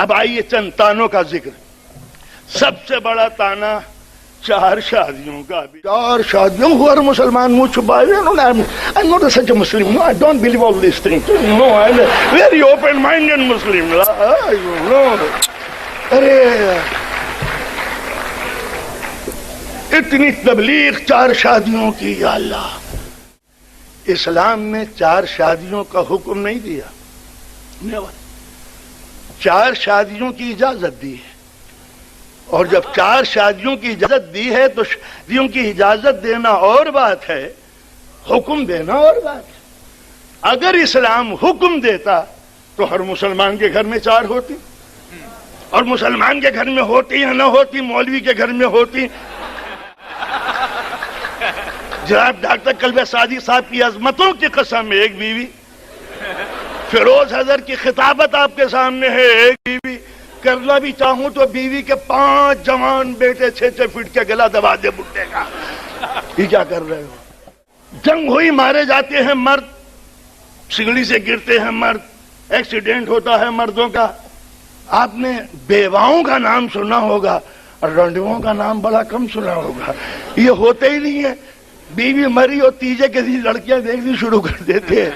اب آئیے چند تانوں کا ذکر. سب سے بڑا تانا 4 شادیوں کا. 4 شادیوں کو ہر مسلمان منہ چھپائے. I'm not such a Muslim. No, I don't believe all these things. No, I'm a very open-minded Muslim. No. ارے اتنی تبلیغ 4 شادیوں کی. یا اللہ، اسلام میں 4 شادیوں کا حکم نہیں دیا. 4 شادیوں کی اجازت دی ہے. اور جب 4 شادیوں کی اجازت دی ہے تو شادیوں کی اجازت دینا اور بات ہے، حکم دینا اور بات ہے. اگر اسلام حکم دیتا تو ہر مسلمان کے گھر میں 4 ہوتی، اور مسلمان کے گھر میں ہوتی یا نہ ہوتی، مولوی کے گھر میں ہوتی. جناب ڈاکٹر کلبہ سعدی صاحب کی عظمتوں کی قسم، ایک بیوی. فیروز حضر کی خطابت آپ کے سامنے ہے، ایک بیوی. کرنا بھی چاہوں تو بیوی کے 5 جوان بیٹے 6 فٹ کے گلا دبا دے بڈھے کا. یہ کیا کر رہے ہو؟ جنگ ہوئی، مارے جاتے ہیں مرد، سگڑی سے گرتے ہیں مرد، ایکسیڈنٹ ہوتا ہے مردوں کا. آپ نے بیواؤں کا نام سنا ہوگا اور رنڈووں کا نام بڑا کم سنا ہوگا. یہ ہوتے ہی نہیں ہے. بیوی مری اور تیجے کے دن لڑکیاں دیکھنی شروع کر دیتے ہیں.